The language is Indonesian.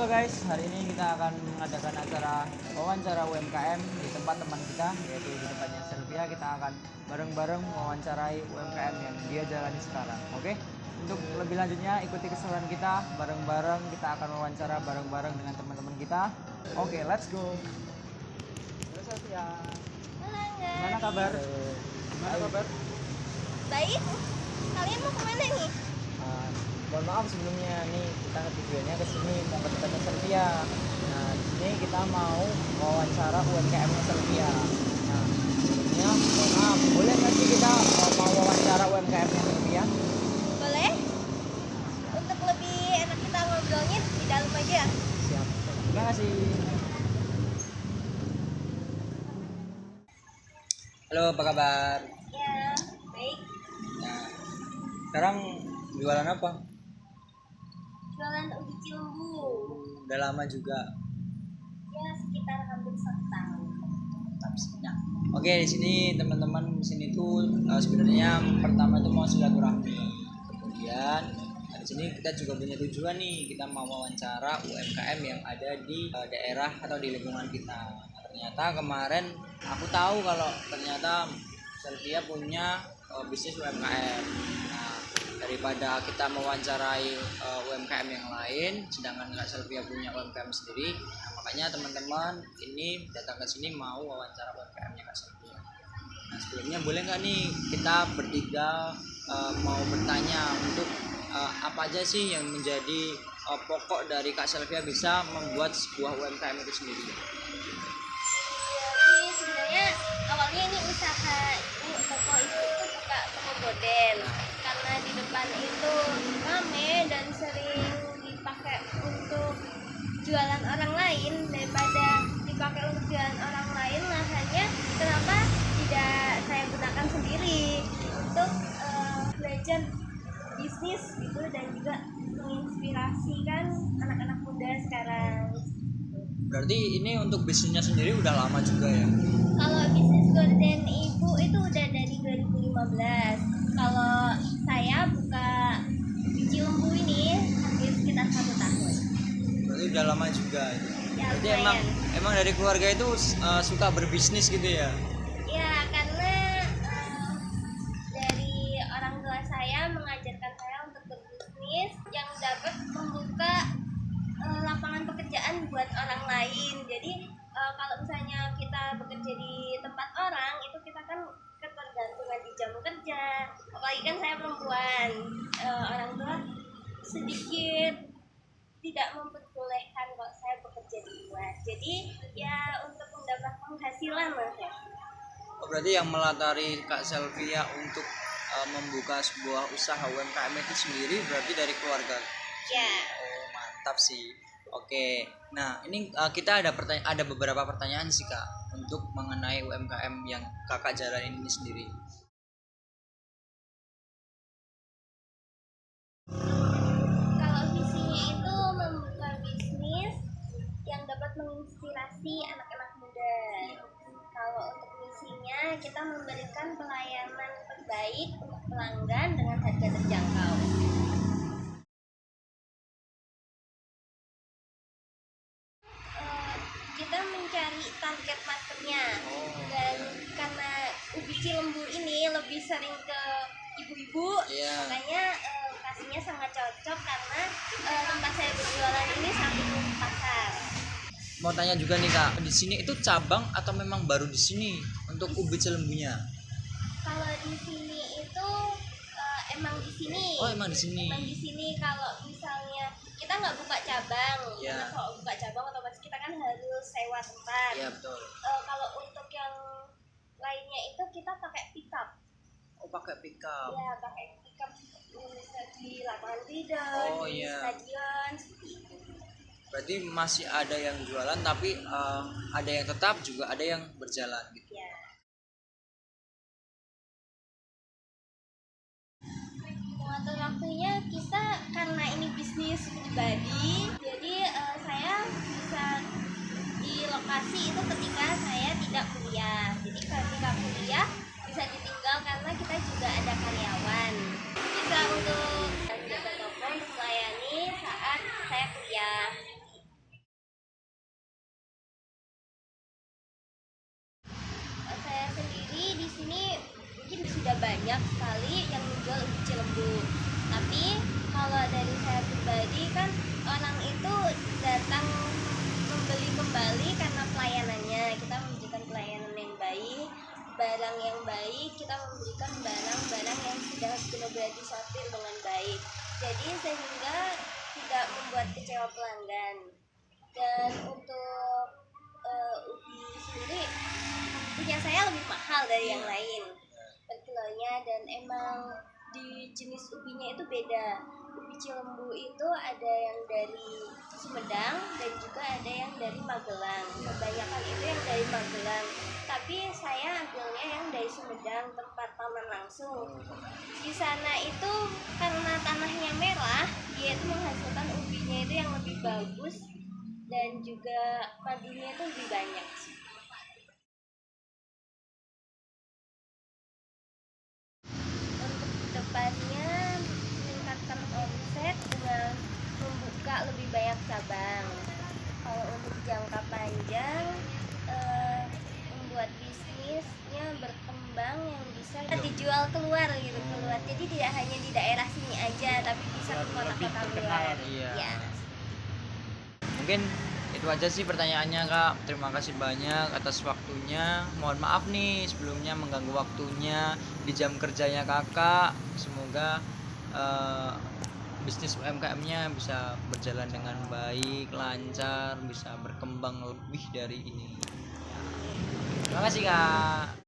Halo guys, hari ini kita akan mengadakan acara wawancara UMKM di tempat teman kita, yaitu di tempatnya Selvia. Kita akan bareng-bareng mewawancarai UMKM yang dia jalani sekarang. Oke, untuk lebih lanjutnya ikuti keseruan kita bareng-bareng. Kita akan mewawancara bareng-bareng dengan teman-teman kita. Oke, let's go. Halo Selvia. Halo Angga. Gimana kabar? Gimana kabar? Baik. Kalian mau kemana nih? Mohon maaf sebelumnya, nih kita tujuannya ke sini mau ke tempatnya Selvia. Nah, di sini kita mau wawancara UMKM-nya Selvia. Nah, sebelumnya mohon maaf, boleh nggak sih kita mau wawancara UMKM-nya Selvia? Boleh. Untuk lebih enak kita ngobrolnya di dalam aja. Siap. Terima kasih. Halo, apa kabar? Ya, baik. Nah, sekarang jualan apa? Jualan ubi cilembu. Udah lama juga. Ya, sekitar hampir 1 tahun. Nah, oke, di sini teman-teman di sini tuh sebenarnya pertama itu mau silaturahmi. Kemudian di sini kita juga punya tujuan nih, kita mau wawancara UMKM yang ada di daerah atau di lingkungan kita. Ternyata kemarin aku tahu kalau ternyata Selvia punya bisnis UMKM. Nah, daripada kita mewawancarai UMKM yang lain, sedangkan Kak Selvia punya UMKM sendiri, nah, makanya teman-teman ini datang ke sini mau wawancara UMKM-nya Kak Selvia. Nah, sebelumnya boleh nggak nih kita bertiga mau bertanya untuk apa aja sih yang menjadi pokok dari Kak Selvia bisa membuat sebuah UMKM itu sendiri? Jadi sebenarnya awalnya ini usaha ini toko itu buka toko gorden. Karena di depan itu rame dan sering dipakai untuk jualan orang lain, daripada dipakai untuk jualan orang lain, lahannya kenapa tidak saya gunakan sendiri untuk belajar bisnis gitu, dan juga menginspirasikan anak-anak muda sekarang. Berarti ini untuk bisnisnya sendiri udah lama juga ya? Kalau bisnis gorden ibu itu udah dari 2015. Kalau saya buka biji lembu ini hampir sekitar 1 tahun. Berarti udah lama juga. Ya, Berarti lumayan. emang dari keluarga itu suka berbisnis gitu ya? Ya, karena dari orang tua saya mengajarkan saya untuk berbisnis yang dapat membuka lapangan pekerjaan buat orang lain. Jadi kalau misalnya kita bekerja di tempat orang, itu kita kan ketergantungan di jam kerja. Apalagi kan saya perempuan, orang tua sedikit tidak memperbolehkan kalau saya bekerja di luar. Jadi ya untuk mendapat penghasilan lah ya. Oh, berarti yang melatari Kak Selvia untuk membuka sebuah usaha UMKM itu sendiri berarti dari keluarga. Ya. Oh, mantap sih. Oke. Nah, ini kita ada beberapa pertanyaan sih Kak untuk mengenai UMKM yang Kakak jalanin ini sendiri. Kalau visinya itu membuka bisnis yang dapat menginspirasi anak-anak muda. Kalau untuk misinya kita memberikan pelayanan terbaik untuk pelanggan dengan harga terjangkau. Kita mencari target marketnya, dan karena ubi cilembu ini lebih sering ke ibu-ibu, makanya lokasinya sangat cocok karena tempat saya berjualan ini samping pasar. Mau tanya juga nih Kak, di sini itu cabang atau memang baru di sini untuk ubi cilembunya? Kalau di sini itu emang di sini. Oh, emang di sini. Emang di sini. Kalau misalnya kita nggak buka cabang, Ya. karena kalau buka cabang otomatis kita kan harus sewa tempat. Iya, betul. Kalau untuk yang lainnya itu kita pakai pickup. Oh, pakai pickup. Ya, pakai pickup bisa di lapangan tidur, di stadion, seperti itu. Berarti masih ada yang jualan tapi ada yang tetap juga ada yang berjalan gitu. Ya. Mengatur waktunya kita karena ini bisnis pribadi, jadi saya bisa di lokasi itu ketika saya tidak kuliah. Jadi ketika kuliah bisa ditinggal karena kita juga ada karyawan. Bisa untuk jaga toko untuk melayani saat saya kuliah. barang yang baik, kita memberikan barang-barang yang sudah benar-benar disortir dengan baik. Jadi sehingga tidak membuat kecewa pelanggan. Dan untuk ubi sendiri punya saya lebih mahal dari yang lain per kilonya, dan emang di jenis ubinya itu beda. Ubi Cilembu itu ada yang dari Sumedang dan juga ada yang dari Magelang. Kebanyakan itu yang dari Magelang, tapi saya ambilnya yang dari Sumedang, tempat paman langsung. Di sana itu karena tanahnya merah, dia itu menghasilkan ubinya itu yang lebih bagus dan juga madunya itu lebih banyak. Untuk kedepannya meningkatkan omset dengan membuka lebih banyak cabang. Kalau untuk jangka panjang, membuat bisnisnya berkembang yang bisa dijual keluar gitu, keluar. Jadi tidak hanya di daerah sini aja, tapi bisa ke kota-kota luar. Iya. Ya. Mungkin itu aja sih pertanyaannya Kak. Terima kasih banyak atas waktunya. Mohon maaf nih sebelumnya mengganggu waktunya di jam kerjanya Kakak. Semoga bisnis UMKM-nya bisa berjalan dengan baik, lancar, bisa berkembang lebih dari ini. Terima kasih Kak.